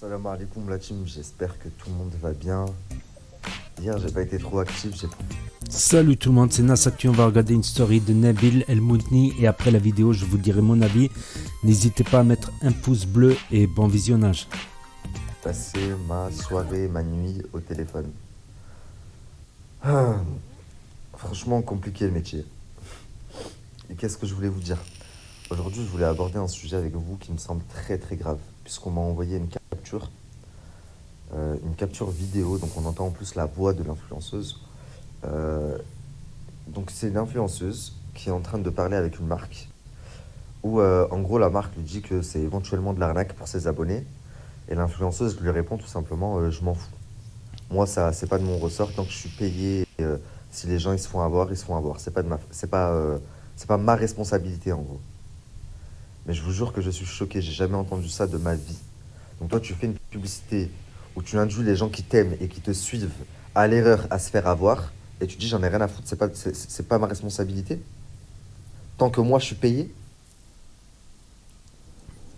Salam alaikum la team, j'espère que tout le monde va bien. Hier j'ai pas été trop actif, j'ai... Salut tout le monde, c'est Nassati, on va regarder une story de Nabil El Moutni et après la vidéo je vous dirai mon avis. N'hésitez pas à mettre un pouce bleu et bon visionnage. passé ma soirée, ma nuit au téléphone. Ah, franchement compliqué le métier. Et qu'est-ce que je voulais vous dire? Aujourd'hui je voulais aborder un sujet avec vous qui me semble très très grave, puisqu'on m'a envoyé une capture vidéo, donc on entend en plus la voix de l'influenceuse. Donc c'est une influenceuse qui est en train de parler avec une marque, où en gros la marque lui dit que c'est éventuellement de l'arnaque pour ses abonnés, et l'influenceuse lui répond tout simplement je m'en fous. Moi ça c'est pas de mon ressort, tant que je suis payé, si les gens ils se font avoir, ils se font avoir. C'est pas ma responsabilité en gros. Mais je vous jure que je suis choqué, j'ai jamais entendu ça de ma vie. Donc toi tu fais une publicité où tu induis les gens qui t'aiment et qui te suivent à l'erreur à se faire avoir, et tu dis j'en ai rien à foutre, c'est pas ma responsabilité. Tant que moi je suis payé.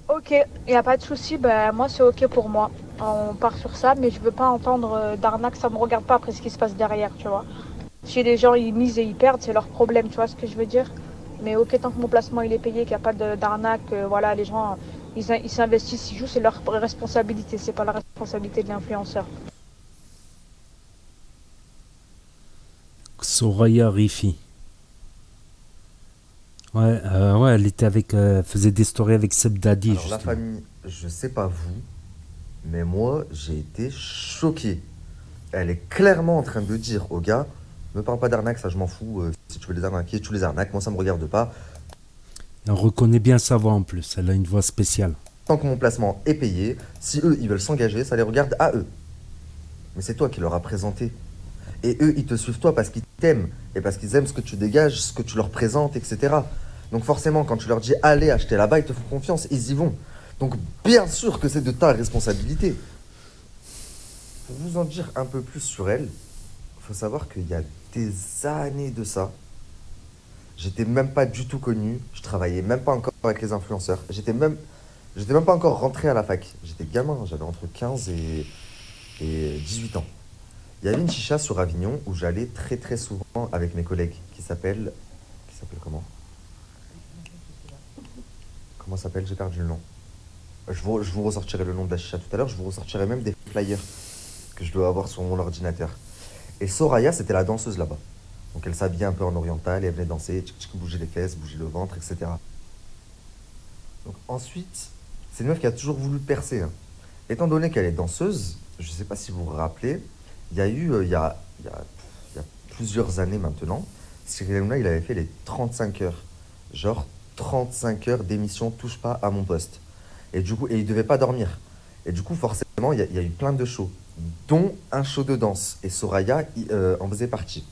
Ok, il n'y a pas de souci, bah, moi c'est ok pour moi. On part sur ça, mais je veux pas entendre d'arnaque, ça me regarde pas après ce qui se passe derrière, tu vois. Si les gens ils misent et ils perdent, c'est leur problème, tu vois ce que je veux dire. Mais ok, tant que mon placement il est payé, qu'il n'y a pas d'arnaque, voilà, les gens ils s'investissent, ils jouent, c'est leur responsabilité, c'est pas la responsabilité de l'influenceur. Soraya Rifi. Ouais, elle était avec, faisait des stories avec Seb Daddy. Alors la Justement. famille, je sais pas vous, mais moi j'ai été choqué. Elle est clairement en train de dire au gars, me parle pas d'arnaque, ça je m'en fous, si tu veux les arnaquer, tu les arnaques, moi ça me regarde pas. On reconnaît bien sa voix en plus, elle a une voix spéciale. Tant que mon placement est payé, si eux ils veulent s'engager, ça les regarde à eux. Mais c'est toi qui leur as présenté. Et eux, ils te suivent toi parce qu'ils t'aiment et parce qu'ils aiment ce que tu dégages, ce que tu leur présentes, etc. Donc forcément, quand tu leur dis allez acheter là-bas, ils te font confiance, ils y vont. Donc bien sûr que c'est de ta responsabilité. Pour vous en dire un peu plus sur elle, il faut savoir qu'il y a des années de ça, j'étais même pas du tout connu, je travaillais même pas encore avec les influenceurs, j'étais même pas encore rentré à la fac. J'étais gamin, j'avais entre 15 et 18 ans. Il y avait une chicha sur Avignon où j'allais très très souvent avec mes collègues qui s'appelle comment? Comment s'appelle? J'ai perdu le nom. Je vous ressortirai le nom de la chicha tout à l'heure, je vous ressortirai même des flyers que je dois avoir sur mon ordinateur. Et Soraya, c'était la danseuse là-bas. Donc elle s'habillait un peu en oriental et elle venait danser, tchic, tchic, bouger les fesses, bouger le ventre, etc. Donc ensuite, c'est une meuf qui a toujours voulu percer, hein. Étant donné qu'elle est danseuse, je ne sais pas si vous vous rappelez, il y a eu, il y a plusieurs années maintenant, Cyril Hanouna, il avait fait les 35 heures. Genre 35 heures d'émission Touche pas à mon poste. Et du coup, et il devait pas dormir. Et du coup, forcément, il y a eu plein de shows, dont un show de danse. Et Soraya en faisait partie.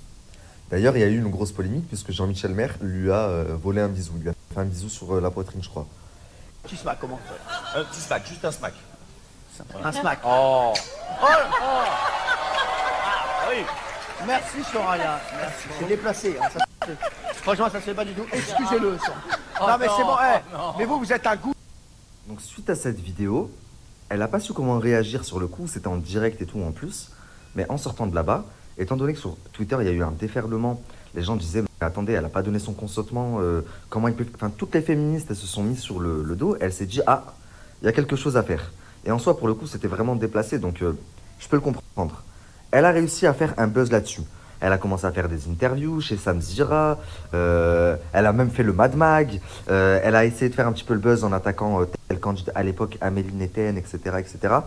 D'ailleurs, il y a eu une grosse polémique puisque Jean-Michel Maire lui a volé un bisou. Il lui a fait un bisou sur la poitrine, je crois. Petit smack, comment? Un petit smack, juste un smack. Un smack. Oh. Ah Oui. merci Soraya, merci. C'est déplacé, hein, ça se fait. Franchement, ça se fait pas du tout. Excusez-le. Ça. Non mais c'est bon, mais vous êtes un goût. Donc suite à cette vidéo, elle n'a pas su comment réagir sur le coup, c'était en direct et tout en plus, mais en sortant de là-bas, étant donné que sur Twitter il y a eu un déferlement, les gens disaient mais attendez, elle n'a pas donné son consentement, comment il peut... Enfin toutes les féministes elles se sont mises sur le dos, elle s'est dit ah, il y a quelque chose à faire. Et en soi pour le coup c'était vraiment déplacé, donc je peux le comprendre. Elle a réussi à faire un buzz là-dessus. Elle a commencé à faire des interviews chez Sam Zira, elle a même fait le Mad Mag, elle a essayé de faire un petit peu le buzz en attaquant tel candidat à l'époque Amélie Netten, etc. etc. À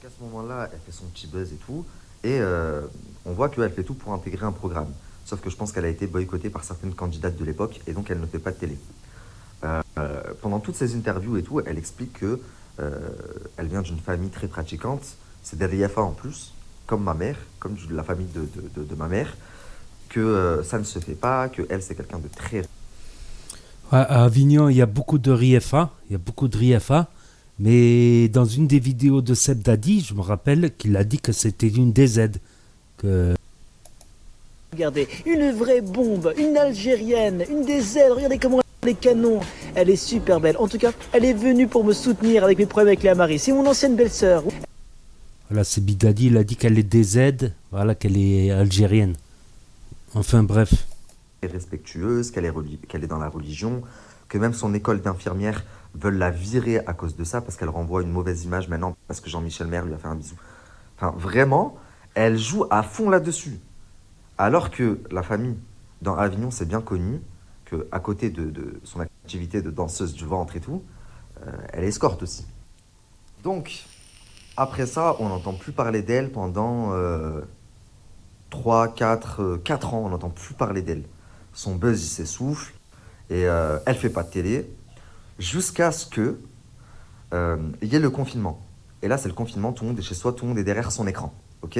ce moment-là, elle fait son petit buzz et tout, et on voit qu'elle fait tout pour intégrer un programme. Sauf que je pense qu'elle a été boycottée par certaines candidates de l'époque, et donc elle ne fait pas de télé. Pendant toutes ces interviews et tout, elle explique que elle vient d'une famille très pratiquante, c'est des RIAFA en plus, comme ma mère, comme la famille de ma mère, que ça ne se fait pas, que elle c'est quelqu'un de très... Ouais, à Avignon, il y a beaucoup de RIFA, mais dans une des vidéos de Seb Daddy, je me rappelle qu'il a dit que c'était une DZ. Que... Regardez, une vraie bombe, une Algérienne, une des ailes, regardez comment les canons. Elle est super belle. En tout cas, elle est venue pour me soutenir avec mes problèmes avec Léa Marie. C'est mon ancienne belle-sœur. Voilà, c'est Bidadi, il a dit qu'elle est DZ, voilà, qu'elle est algérienne. Enfin bref. Respectueuse, qu'elle est dans la religion, que même son école d'infirmière veulent la virer à cause de ça parce qu'elle renvoie une mauvaise image maintenant parce que Jean-Michel Maire lui a fait un bisou. Enfin, vraiment, elle joue à fond là-dessus. Alors que la famille, dans Avignon, c'est bien connu qu'à côté de son activité de danseuse du ventre et tout, elle escorte aussi. Donc, après ça, on n'entend plus parler d'elle pendant 4 ans, on n'entend plus parler d'elle. Son buzz, il s'essouffle et elle fait pas de télé jusqu'à ce que il y ait le confinement. Et là, c'est le confinement, tout le monde est chez soi, tout le monde est derrière son écran, ok?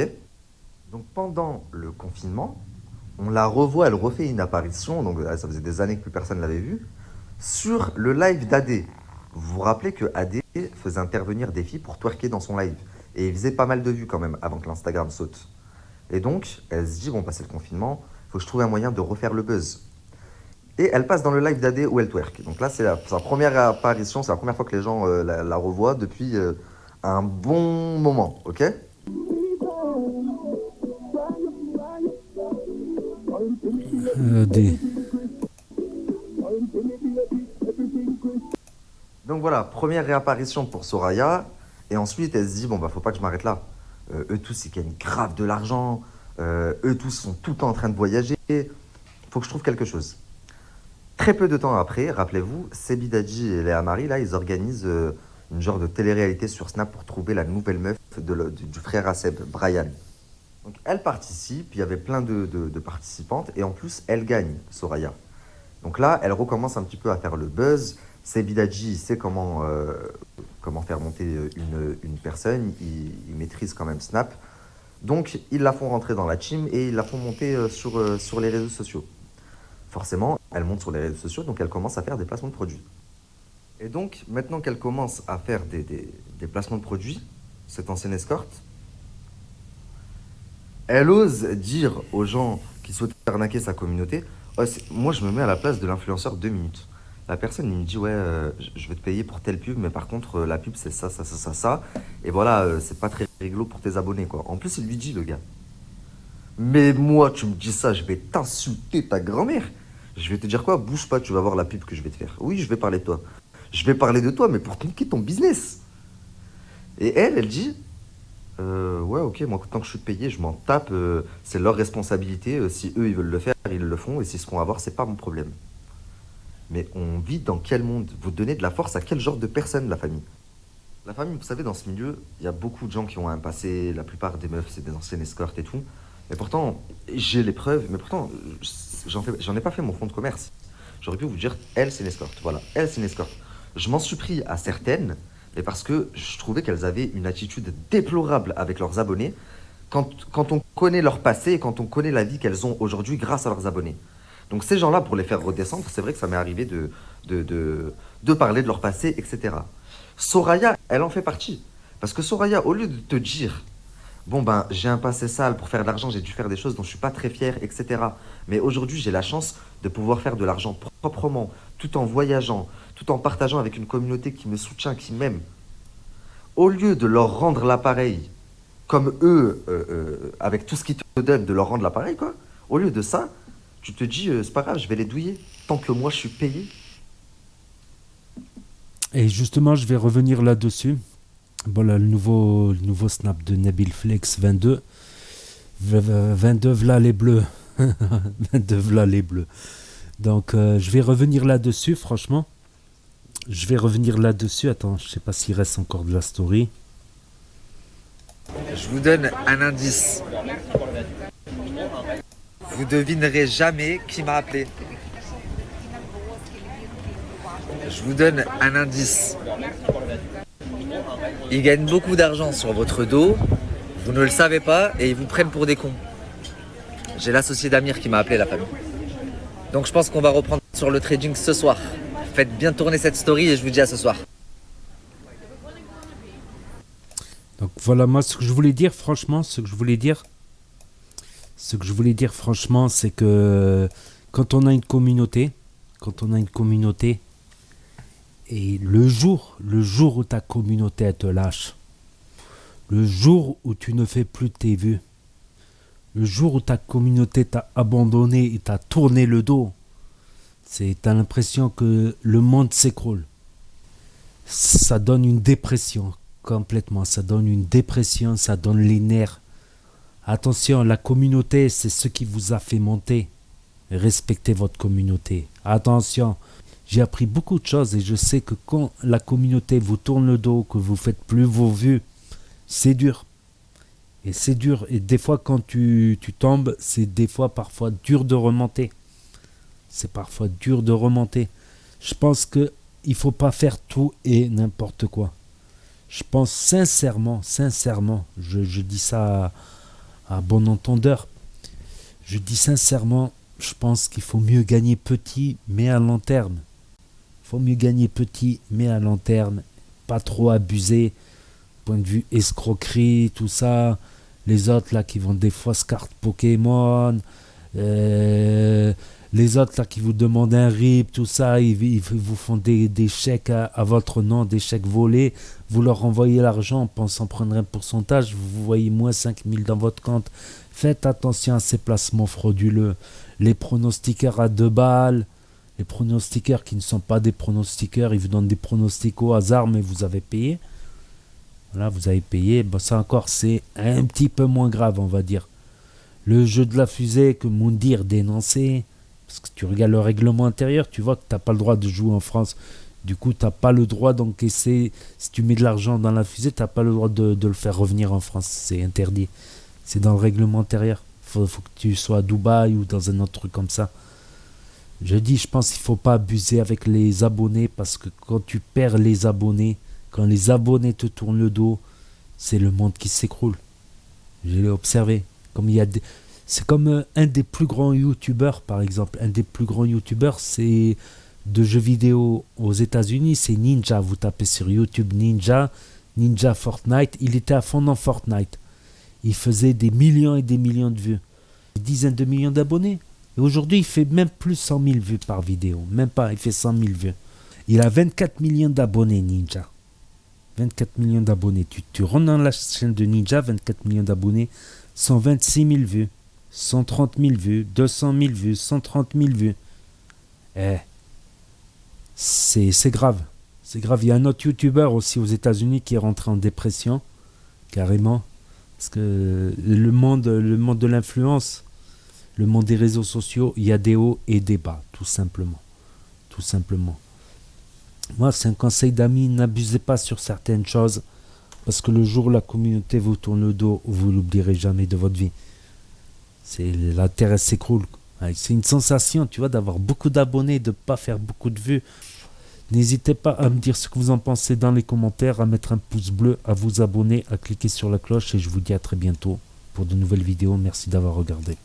Donc pendant le confinement, on la revoit, elle refait une apparition, donc ça faisait des années que plus personne ne l'avait vue, sur le live d'AD. Vous vous rappelez que AD faisait intervenir des filles pour twerker dans son live. Et il faisait pas mal de vues quand même avant que l'Instagram saute. Et donc, elle se dit, bon, c'est le confinement, il faut que je trouve un moyen de refaire le buzz. Et elle passe dans le live d'AD où elle twerk. Donc là, c'est sa première apparition, c'est la première fois que les gens la revoient depuis un bon moment, ok? Donc voilà, première réapparition pour Soraya. Et ensuite, elle se dit, bon, faut pas que je m'arrête là. Eux tous, ils gagnent grave de l'argent. Eux tous sont tout le temps en train de voyager. Faut que je trouve quelque chose. Très peu de temps après, rappelez-vous, Sebi Dadji et Léa Marie, là, ils organisent une genre de télé-réalité sur Snap pour trouver la nouvelle meuf du frère Asseb, Brian. Donc elle participe, il y avait plein de participantes, et en plus, elle gagne, Soraya. Donc là, elle recommence un petit peu à faire le buzz. Sebi Dadji, il sait comment faire monter une personne, il maîtrise quand même Snap. Donc, ils la font rentrer dans la team et ils la font monter sur les réseaux sociaux. Forcément, elle monte sur les réseaux sociaux, donc elle commence à faire des placements de produits. Et donc, maintenant qu'elle commence à faire des placements de produits, cette ancienne escorte, elle ose dire aux gens qui souhaitent arnaquer sa communauté, oh, moi je me mets à la place de l'influenceur 2 minutes. La personne, il me dit, ouais, je vais te payer pour telle pub, mais par contre, la pub, c'est ça. Et voilà, c'est pas très rigolo pour tes abonnés, quoi. En plus, il lui dit, le gars, mais moi, tu me dis ça, je vais t'insulter ta grand-mère. Je vais te dire quoi? Bouge pas, tu vas voir la pub que je vais te faire. Oui, je vais parler de toi. Je vais parler de toi, mais pour niquer ton business. Et elle dit, ouais, ok, moi, tant que je suis payé, je m'en tape. C'est leur responsabilité. Si eux, ils veulent le faire, ils le font. Et s'ils se font avoir, c'est pas mon problème. Mais on vit dans quel monde? Vous donnez de la force à quel genre de personne, la famille? La famille, vous savez, dans ce milieu, il y a beaucoup de gens qui ont un passé. La plupart des meufs, c'est des anciennes escortes et tout. Et pourtant, j'ai les preuves. Mais pourtant, j'en ai pas fait mon fonds de commerce. J'aurais pu vous dire, elle, c'est une escorte. Voilà, elle, c'est une escorte. Je m'en suis pris à certaines, mais parce que je trouvais qu'elles avaient une attitude déplorable avec leurs abonnés quand on connaît leur passé et quand on connaît la vie qu'elles ont aujourd'hui grâce à leurs abonnés. Donc ces gens-là, pour les faire redescendre, c'est vrai que ça m'est arrivé de parler de leur passé, etc. Soraya, elle en fait partie. Parce que Soraya, au lieu de te dire, bon j'ai un passé sale, pour faire de l'argent, j'ai dû faire des choses dont je suis pas très fier, etc. Mais aujourd'hui, j'ai la chance de pouvoir faire de l'argent proprement, tout en voyageant, tout en partageant avec une communauté qui me soutient, qui m'aime. Au lieu de leur rendre l'appareil, comme eux, avec tout ce qu'ils te donnent, de leur rendre l'appareil, quoi. Au lieu de ça, tu te dis, c'est pas grave, je vais les douiller, tant que moi je suis payé. Et justement, je vais revenir là-dessus. Voilà, le nouveau snap de Nabil Flex 22. 22, v'là les bleus. 22, v'là les bleus. Donc, je vais revenir là-dessus, franchement. Je vais revenir là-dessus. Attends, je sais pas s'il reste encore de la story. Je vous donne un indice. Vous devinerez jamais qui m'a appelé. Je vous donne un indice. Ils gagnent beaucoup d'argent sur votre dos, vous ne le savez pas et ils vous prennent pour des cons. J'ai l'associé d'Amir qui m'a appelé, la famille. Donc je pense qu'on va reprendre sur le trading ce soir. Faites bien tourner cette story et je vous dis à ce soir. Donc voilà, moi ce que je voulais dire franchement, c'est que quand on a une communauté, quand on a une communauté, et le jour où ta communauté elle te lâche, le jour où tu ne fais plus tes vues, le jour où ta communauté t'a abandonné et t'a tourné le dos, t'as l'impression que le monde s'écroule. Ça donne une dépression, complètement. Ça donne une dépression, ça donne les nerfs. Attention, la communauté, c'est ce qui vous a fait monter. Respectez votre communauté. Attention, j'ai appris beaucoup de choses et je sais que quand la communauté vous tourne le dos, que vous ne faites plus vos vues, c'est dur. Et c'est dur. Et des fois, quand tu tombes, c'est des fois parfois dur de remonter. C'est parfois dur de remonter. Je pense qu'il ne faut pas faire tout et n'importe quoi. Je pense sincèrement, je dis ça à bon entendeur, je dis sincèrement, je pense qu'il faut mieux gagner petit, mais à long terme. Il faut mieux gagner petit, mais à long terme. Pas trop abuser, point de vue escroquerie, tout ça. Les autres là qui vendent des fausses cartes Pokémon, les autres là qui vous demandent un RIP, tout ça, ils vous font des chèques à votre nom, des chèques volés. Vous leur envoyez l'argent en pensant prendre un pourcentage, vous voyez moins 5000 dans votre compte. Faites attention à ces placements frauduleux. Les pronostiqueurs à 2 balles, les pronostiqueurs qui ne sont pas des pronostiqueurs, ils vous donnent des pronostics au hasard, mais vous avez payé. Voilà, vous avez payé. Bon, ça encore, c'est un petit peu moins grave, on va dire. Le jeu de la fusée que Moundir dénonçait, parce que tu regardes le règlement intérieur, tu vois que tu n'as pas le droit de jouer en France. Du coup, tu n'as pas le droit d'encaisser. Si tu mets de l'argent dans la fusée, tu n'as pas le droit de le faire revenir en France. C'est interdit. C'est dans le règlement intérieur. Faut que tu sois à Dubaï ou dans un autre truc comme ça. Je pense qu'il ne faut pas abuser avec les abonnés, parce que quand tu perds les abonnés, quand les abonnés te tournent le dos, c'est le monde qui s'écroule. Je l'ai observé. C'est comme un des plus grands youtubeurs, par exemple. Un des plus grands youtubeurs, c'est de jeux vidéo aux États-Unis, c'est Ninja. Vous tapez sur YouTube Ninja Fortnite. Il était à fond dans Fortnite. Il faisait des millions et des millions de vues. Des dizaines de millions d'abonnés. Et aujourd'hui, il fait même plus 100 000 vues par vidéo. Même pas, il fait 100 000 vues. Il a 24 millions d'abonnés, Ninja. 24 millions d'abonnés. Tu rentres dans la chaîne de Ninja, 24 millions d'abonnés, 126 000 vues, 130 000 vues, 200 000 vues, 130 000 vues. C'est grave. C'est grave. Il y a un autre youtubeur aussi aux États-Unis qui est rentré en dépression, carrément. Parce que le monde de l'influence, le monde des réseaux sociaux, il y a des hauts et des bas, tout simplement. Tout simplement. Moi, c'est un conseil d'amis, n'abusez pas sur certaines choses, parce que le jour où la communauté vous tourne le dos, vous l'oublierez jamais de votre vie. La terre, elle s'écroule. C'est une sensation, tu vois, d'avoir beaucoup d'abonnés, de ne pas faire beaucoup de vues. N'hésitez pas à me dire ce que vous en pensez dans les commentaires, à mettre un pouce bleu, à vous abonner, à cliquer sur la cloche, et je vous dis à très bientôt pour de nouvelles vidéos. Merci d'avoir regardé.